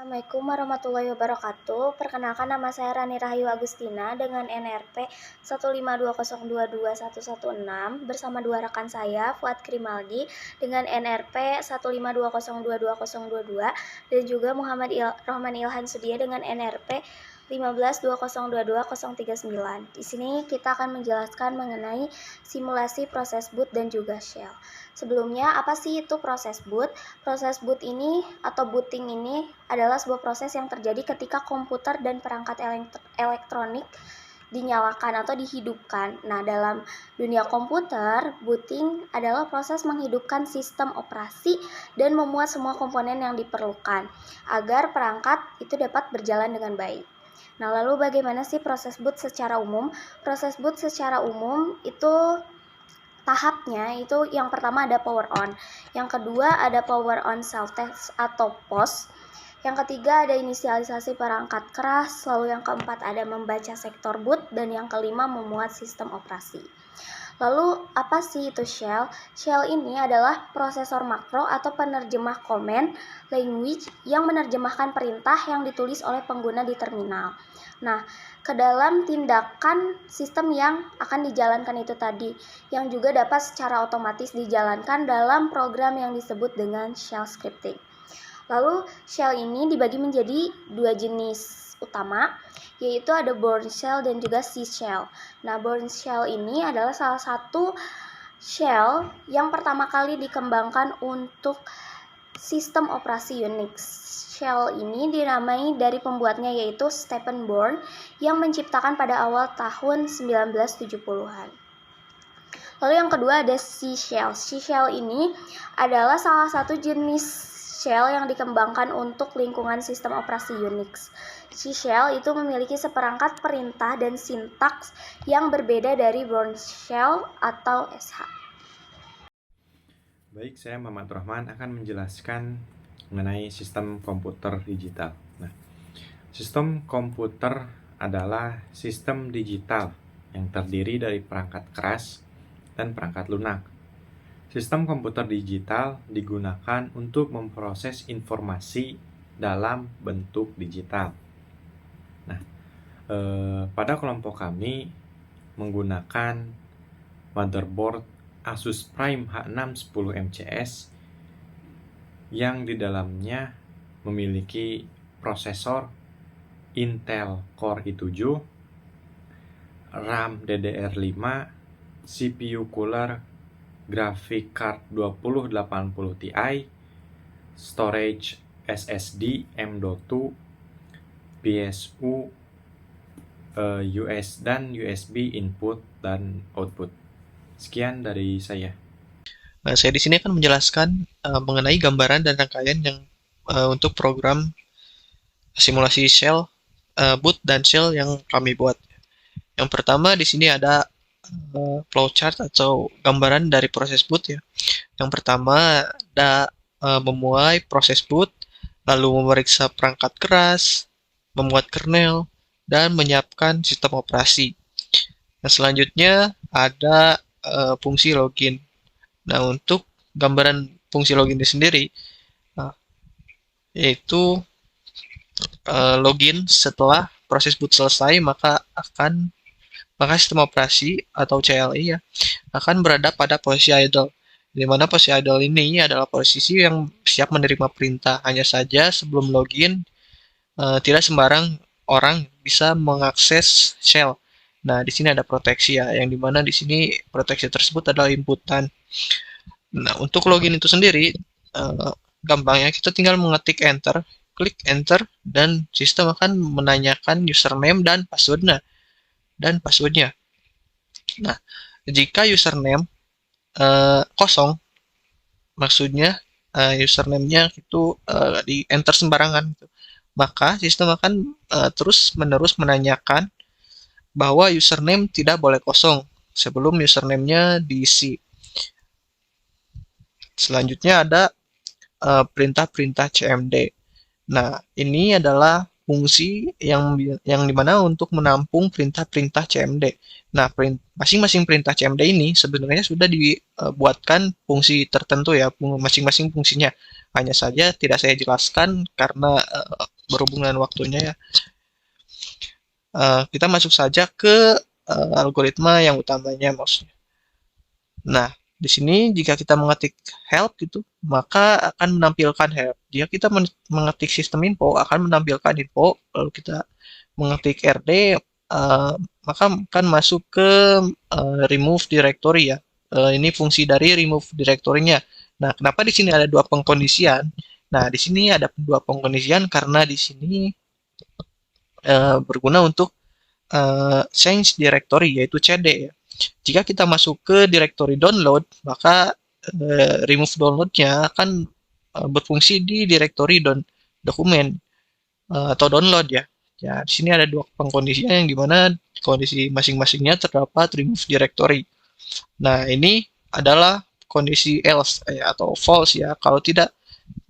Assalamualaikum warahmatullahi wabarakatuh. Perkenalkan, nama saya Rani Rahayu Agustina dengan NRP 152022116 bersama dua rekan saya, Fuad Krimaldi dengan NRP 152022222 dan juga Muhammad Rohman Ilhan Sudia dengan NRP 152022039. Di sini kita akan menjelaskan mengenai simulasi proses boot dan juga shell. Sebelumnya, apa sih itu proses boot? Proses boot ini atau booting ini adalah sebuah proses yang terjadi ketika komputer dan perangkat elektronik dinyalakan atau dihidupkan. Nah, dalam dunia komputer, booting adalah proses menghidupkan sistem operasi dan memuat semua komponen yang diperlukan agar perangkat itu dapat berjalan dengan baik. Nah, lalu bagaimana sih proses boot secara umum? Proses boot secara umum itu tahapnya itu yang pertama ada power on, yang kedua ada power on self test atau POS, yang ketiga ada inisialisasi perangkat keras, lalu yang keempat ada membaca sektor boot, dan yang kelima memuat sistem operasi. Lalu apa sih itu shell? Shell ini adalah prosesor makro atau penerjemah command language yang menerjemahkan perintah yang ditulis oleh pengguna di terminal. Nah, ke dalam tindakan sistem yang akan dijalankan itu tadi, yang juga dapat secara otomatis dijalankan dalam program yang disebut dengan shell scripting. Lalu shell ini dibagi menjadi dua jenis utama, yaitu ada bourne shell dan juga C shell. Nah, bourne shell ini adalah salah satu shell yang pertama kali dikembangkan untuk sistem operasi Unix. Shell ini dinamai dari pembuatnya yaitu Stephen Bourne yang menciptakan pada awal tahun 1970-an. Lalu yang kedua ada C shell. C shell ini adalah salah satu jenis shell yang dikembangkan untuk lingkungan sistem operasi Unix. C shell itu memiliki seperangkat perintah dan sintaks yang berbeda dari Bourne shell atau SH. Baik, saya Muhammad Rohman akan menjelaskan mengenai sistem komputer digital. Nah, sistem komputer adalah sistem digital yang terdiri dari perangkat keras dan perangkat lunak. Sistem komputer digital digunakan untuk memproses informasi dalam bentuk digital. Nah, pada kelompok kami menggunakan motherboard Asus Prime H610 MCS yang di dalamnya memiliki prosesor Intel Core i7, RAM DDR5, CPU cooler Graphic Card 2080 Ti, storage SSD M.2, PSU, dan USB input dan output. Sekian dari saya. Nah, saya di sini akan menjelaskan mengenai gambaran dan rangkaian yang untuk program simulasi shell, boot dan shell yang kami buat. Yang pertama di sini ada flowchart atau gambaran dari proses boot ya. Yang pertama ada memuai proses boot, lalu memeriksa perangkat keras, membuat kernel, dan menyiapkan sistem operasi. Nah, selanjutnya ada fungsi login. Nah, untuk gambaran fungsi login ini sendiri, yaitu login setelah proses boot selesai, maka sistem operasi atau CLI ya akan berada pada posisi idle. Di mana posisi idle ini adalah posisi yang siap menerima perintah. Hanya saja sebelum login tidak sembarang orang bisa mengakses shell. Nah, di sini ada proteksi ya, yang dimana di sini proteksi tersebut adalah inputan. Nah, untuk login itu sendiri, gampangnya kita tinggal mengetik enter, klik enter, dan sistem akan menanyakan username dan passwordnya. Nah, jika username kosong, maksudnya username-nya itu di enter sembarangan, maka sistem akan terus-menerus menanyakan bahwa username tidak boleh kosong sebelum username-nya diisi. Selanjutnya ada perintah-perintah CMD. Nah, ini adalah fungsi yang dimana untuk menampung perintah-perintah CMD. Nah, masing-masing perintah CMD ini sebenarnya sudah dibuatkan fungsi tertentu ya, masing-masing fungsinya. Hanya saja tidak saya jelaskan karena berhubung dengan waktunya ya. Kita masuk saja ke algoritma yang utamanya maksudnya. Nah, di sini jika kita mengetik help gitu, maka akan menampilkan help. Jika kita mengetik sistem info, akan menampilkan info. Lalu kita mengetik rd, maka akan masuk ke remove directory ya. Ini fungsi dari remove directory-nya. Nah, kenapa di sini ada dua pengkondisian? Nah, di sini ada dua pengkondisian karena di sini berguna untuk change directory, yaitu cd ya. Jika kita masuk ke directory download, maka remove download-nya akan berfungsi di directory dokumen atau download ya. Ya, di sini ada dua pengkondisian yang dimana kondisi masing-masingnya terdapat remove directory. Nah, ini adalah kondisi else atau false ya. Kalau tidak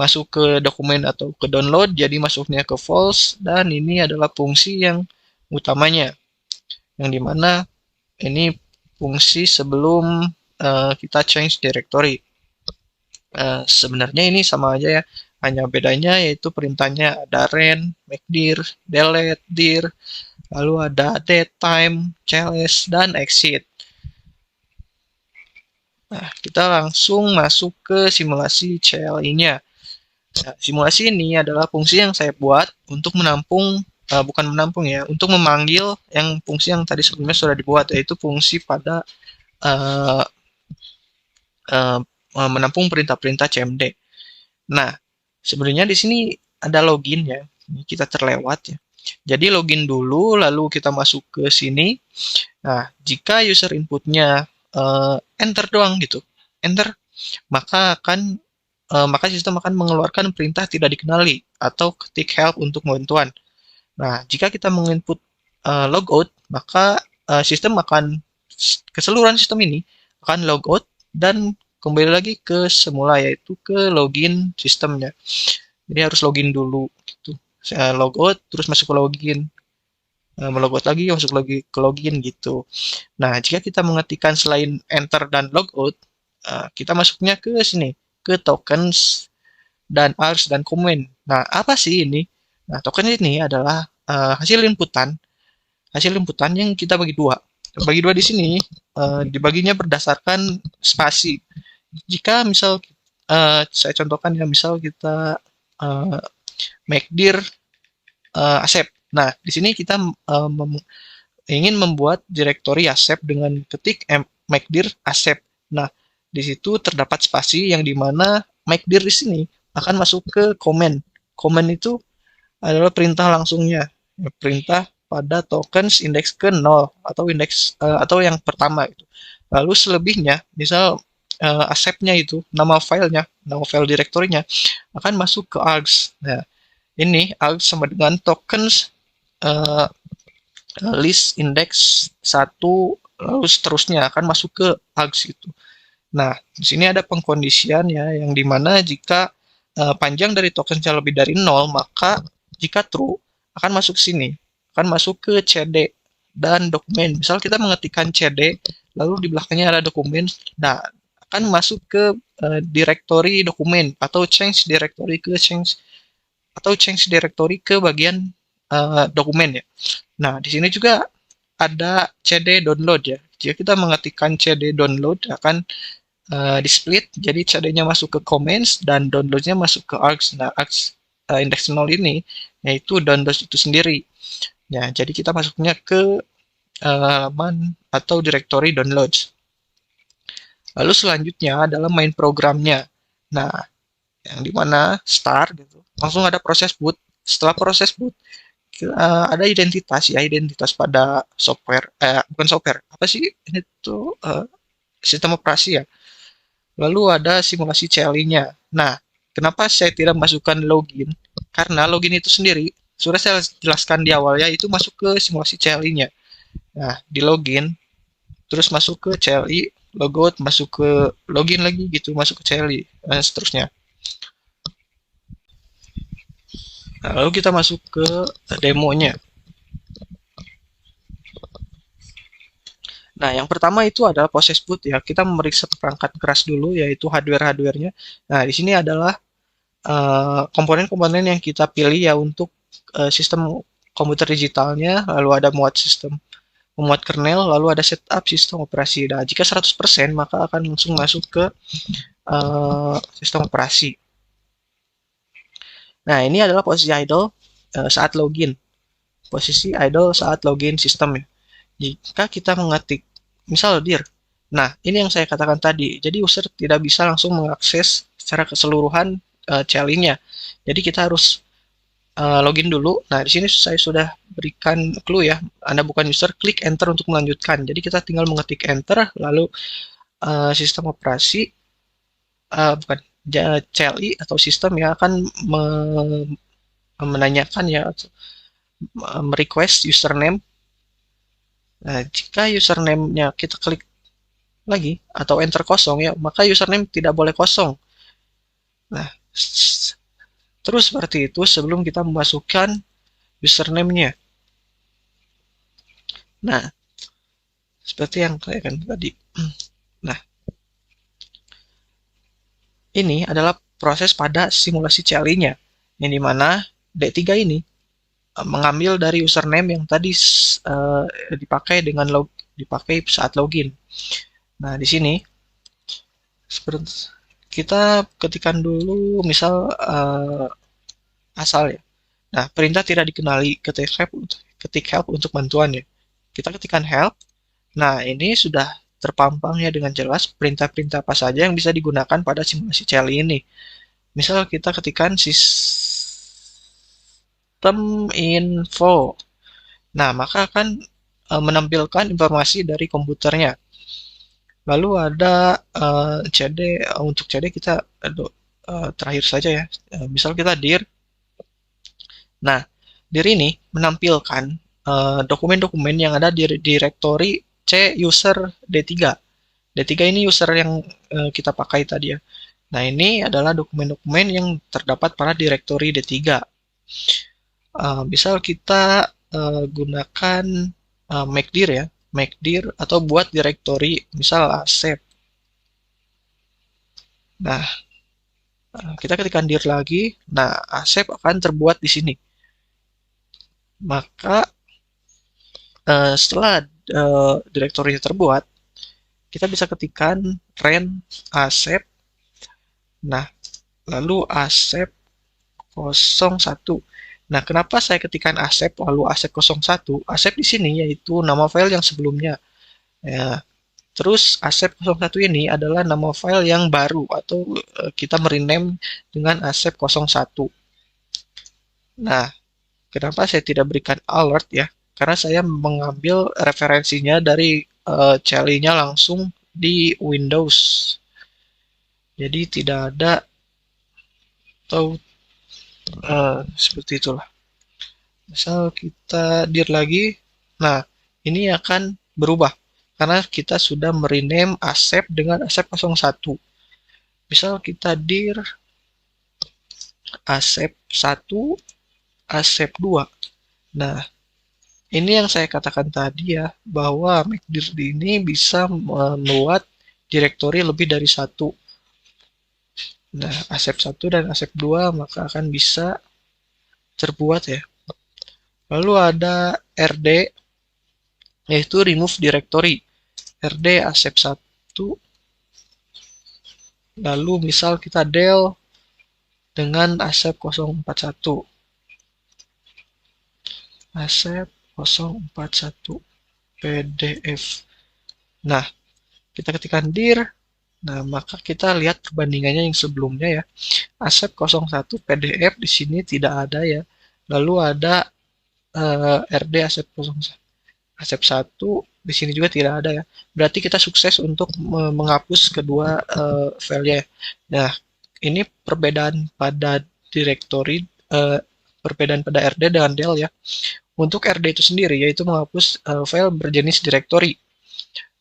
masuk ke dokumen atau ke download, jadi masuknya ke false, dan ini adalah fungsi yang utamanya, yang dimana ini fungsi sebelum kita change directory. Sebenarnya ini sama aja ya, hanya bedanya yaitu perintahnya ada ren, make dir, delete, dir, lalu ada datetime, cls, dan exit. Nah, kita langsung masuk ke simulasi CLI-nya. Nah, simulasi ini adalah fungsi yang saya buat untuk menampung, bukan menampung ya, untuk memanggil yang fungsi yang tadi sebelumnya sudah dibuat, yaitu fungsi pada menampung perintah-perintah cmd. Nah, sebenarnya di sini ada login ya. Ini kita terlewat ya. Jadi login dulu, lalu kita masuk ke sini. Nah, jika user inputnya enter doang gitu, enter, maka sistem akan mengeluarkan perintah tidak dikenali atau ketik help untuk bantuan. Nah, jika kita menginput logout, maka sistem akan, keseluruhan sistem ini akan logout dan kembali lagi ke semula, yaitu ke login sistemnya. Jadi harus login dulu gitu. Saya logout terus masuk ke login, melogout lagi masuk lagi ke login gitu. Nah, jika kita mengetikkan selain enter dan logout, kita masuknya ke sini, ke tokens dan args dan comment. Nah, apa sih ini? Nah, token ini adalah hasil inputan yang kita bagi dua. Bagi dua di sini dibaginya berdasarkan spasi. Jika misal saya contohkan ya, misal kita make dir accept. Nah, di sini kita ingin membuat directory accept dengan ketik make dir accept. Nah, di situ terdapat spasi yang dimana make dir di sini akan masuk ke comment. Comment itu adalah perintah langsungnya, perintah pada tokens indeks ke 0 atau indeks atau yang pertama itu. Lalu selebihnya, misal accept-nya itu nama file directory-nya akan masuk ke args. Nah, ini args sama dengan tokens list index 1 lalu seterusnya akan masuk ke args itu. Nah, di sini ada pengkondisian ya, yang dimana jika panjang dari tokensnya lebih dari 0, maka jika true akan masuk sini, akan masuk ke cd dan dokumen. Misal kita mengetikkan cd, lalu di belakangnya ada dokumen, nah akan masuk ke directory dokumen atau change directory ke bagian dokumen ya. Nah, di sini juga ada cd download ya. Jika kita mengetikkan cd download akan di split, jadi cd-nya masuk ke comments dan download-nya masuk ke args. Nah, args index 0 ini yaitu download itu sendiri. Ya, jadi kita masuknya ke halaman atau directory downloads. Lalu selanjutnya adalah main programnya. Nah, yang dimana start gitu, langsung ada proses boot. Setelah proses boot, ada identitas pada software, bukan software, apa sih ini tuh sistem operasi ya. Lalu ada simulasi CLI-nya. Nah, kenapa saya tidak masukkan login? Karena login itu sendiri sudah saya jelaskan di awal ya, itu masuk ke simulasi CLI-nya. Nah, di login, terus masuk ke CLI, logout, masuk ke login lagi gitu, masuk ke CLI, dan seterusnya. Nah, lalu kita masuk ke demonya. Nah, yang pertama itu adalah proses boot ya. Kita memeriksa perangkat keras dulu, yaitu hardware-hardware-nya. Nah, di sini adalah komponen-komponen yang kita pilih ya untuk sistem komputer digitalnya, lalu ada memuat kernel, lalu ada setup sistem operasi. Nah, jika 100% maka akan langsung masuk ke sistem operasi. Nah, ini adalah posisi idle saat login. Posisi idle saat login sistem ya. Jika kita mengetik misal dir. Nah, ini yang saya katakan tadi. Jadi user tidak bisa langsung mengakses secara keseluruhan CLI-nya. Jadi kita harus login dulu. Nah, di sini saya sudah berikan clue ya. Anda bukan user, klik enter untuk melanjutkan. Jadi kita tinggal mengetik enter, lalu sistem operasi bukan CLI atau sistem yang akan menanyakan ya, request username. Nah, jika username-nya kita klik lagi atau enter kosong ya, maka username tidak boleh kosong. Nah, terus seperti itu sebelum kita memasukkan username-nya. Nah, seperti yang saya kan tadi. Nah, ini adalah proses pada simulasi CLI-nya, yang dimana D3 ini mengambil dari username yang tadi dipakai dipakai saat login. Nah, di sini seperti kita ketikkan dulu misal asal ya. Nah, perintah tidak dikenali, ketik help untuk bantuan ya. Kita ketikkan help. Nah, ini sudah terpampang ya dengan jelas perintah-perintah apa saja yang bisa digunakan pada simulasi CLI ini. Misal kita ketikkan sistem info. Nah, maka akan menampilkan informasi dari komputernya. Lalu ada CD, untuk CD kita terakhir saja ya. Misal kita dir. Nah, dir ini menampilkan dokumen-dokumen yang ada di direktori C user D3. D3 ini user yang kita pakai tadi ya. Nah, ini adalah dokumen-dokumen yang terdapat pada direktori D3. Misal kita gunakan mkdir ya, mkdir atau buat direktori misal asep. Nah, kita ketikkan dir lagi. Nah, asep akan terbuat di sini. Maka setelah direktorinya terbuat, kita bisa ketikkan ren asep. Nah, lalu asep 01. Nah, kenapa saya ketikkan asep lalu asep 01? Asep di sini yaitu nama file yang sebelumnya. Ya. Terus asep 01 ini adalah nama file yang baru atau kita merename dengan asep 01. Nah, kenapa saya tidak berikan alert ya? Karena saya mengambil referensinya dari CLI-nya langsung di Windows. Jadi tidak ada atau seperti itulah. Misal kita dir lagi, nah ini akan berubah karena kita sudah merename asep dengan asep 01. Misal kita dir asep 1, asep 2. Nah, ini yang saya katakan tadi ya, bahwa mkdir ini bisa membuat direktori lebih dari satu. Nah, asep 1 dan asep 2 maka akan bisa terbuat ya. Lalu ada rd, yaitu remove directory. rd asep 1. Lalu misal kita del dengan asep 041. Asep 041 pdf. Nah, kita ketikkan dir. Nah, maka kita lihat perbandingannya yang sebelumnya ya. Asep 01 PDF di sini tidak ada ya. Lalu ada RD Asep 01. Asep 1 di sini juga tidak ada ya. Berarti kita sukses untuk menghapus kedua file-nya. Nah, ini perbedaan pada directory, perbedaan pada RD dengan del ya. Untuk RD itu sendiri yaitu menghapus file berjenis directory.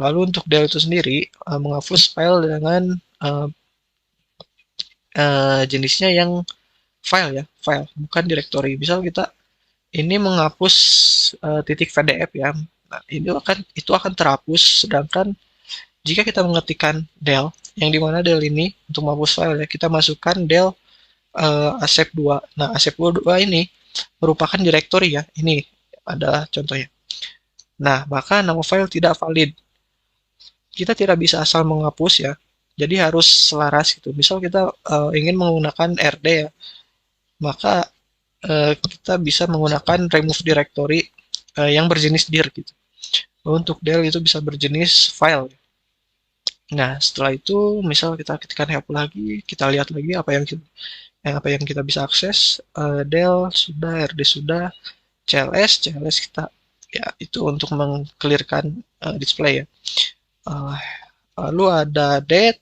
Lalu untuk del itu sendiri menghapus file dengan jenisnya yang file ya, file bukan directory. Misal kita ini menghapus titik PDF ya. Nah, itu akan terhapus. Sedangkan jika kita mengetikkan del, yang dimana del ini untuk menghapus file ya, kita masukkan del asep 2. Nah, asep 2 ini merupakan direktori ya. Ini adalah contohnya. Nah, maka nama file tidak valid. Kita tidak bisa asal menghapus ya. Jadi harus selaras gitu. Misal kita ingin menggunakan RD ya, maka kita bisa menggunakan remove directory yang berjenis dir gitu. Untuk del itu bisa berjenis file. Nah, setelah itu misal kita ketikkan help lagi, kita lihat lagi apa yang kita bisa akses. Del sudah, RD sudah, CLS kita ya itu untuk mengclearkan display ya. Lalu ada date.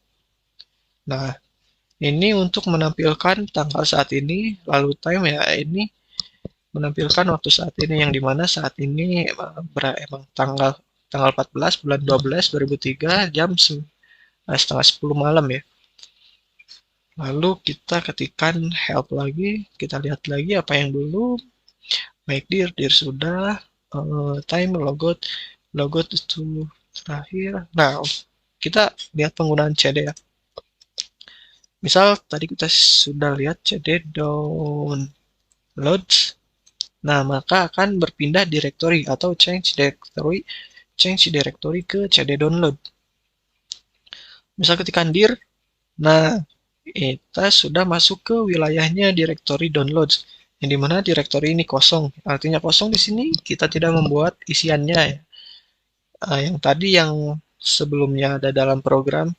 Nah, ini untuk menampilkan tanggal saat ini, lalu time ya ini menampilkan waktu saat ini yang dimana saat ini emang tanggal 14 bulan 12 2003 jam setengah 10 malam ya. Lalu kita ketikkan help lagi, kita lihat lagi apa yang belum. Make dir sudah, time logout itu terakhir. Nah, kita lihat penggunaan cd ya. Misal tadi kita sudah lihat cd downloads. Nah, maka akan berpindah directory atau change directory ke cd download. Misal ketikkan dir, nah kita sudah masuk ke wilayahnya directory downloads, yang dimana directory ini kosong. Artinya kosong di sini kita tidak membuat isiannya ya. Yang tadi yang sebelumnya ada dalam program,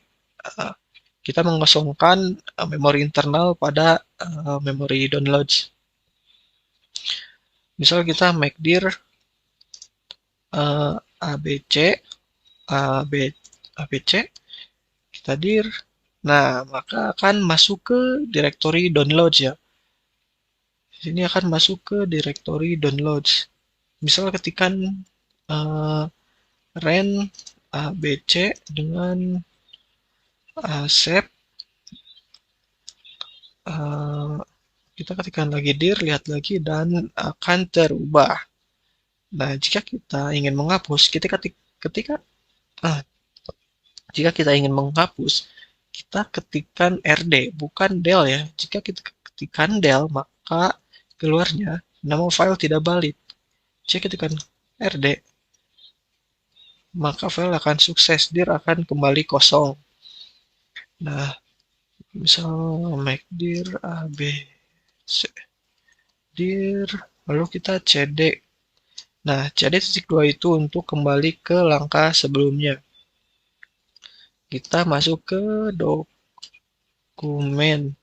kita mengosongkan memori internal pada memori downloads. Misal kita make dir abc, kita dir. Nah, maka akan masuk ke directory downloads ya. Sini akan masuk ke directory downloads. Misal ketikan ren abc dengan save. Kita ketikkan lagi dir, lihat lagi, dan akan terubah. Nah, jika kita ingin menghapus, jika kita ingin menghapus, kita ketikkan rd, bukan del ya. Jika kita ketikkan del, maka keluarnya nama file tidak valid. Jika ketikkan rd, maka file akan sukses, dir akan kembali kosong. Nah, misal make dir abc dir, lalu kita cd. Nah, cd.2 itu untuk kembali ke langkah sebelumnya. Kita masuk ke dokumen.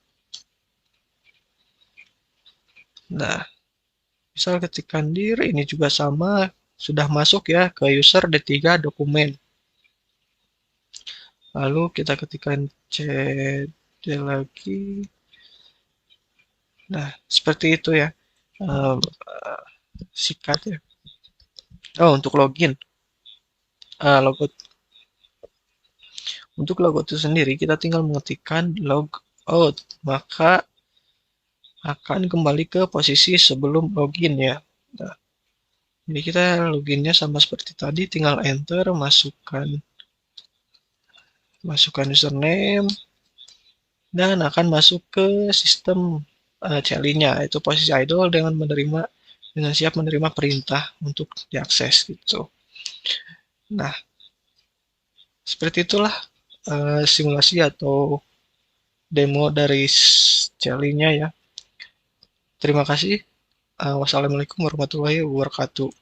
Nah, misal ketikkan dir, ini juga sama, sudah masuk ya ke user D3 dokumen. Lalu kita ketikkan cd lagi. Nah, seperti itu ya. Sikat ya. Oh, untuk login. Logout. Untuk logout itu sendiri, kita tinggal mengetikkan logout. Maka akan kembali ke posisi sebelum login ya. Nah, jadi kita loginnya sama seperti tadi, tinggal enter, masukkan username, dan akan masuk ke sistem CLI-nya, itu posisi idle dengan siap menerima perintah untuk diakses gitu. Nah, seperti itulah simulasi atau demo dari CLI-nya ya. Terima kasih. Wassalamualaikum warahmatullahi wabarakatuh.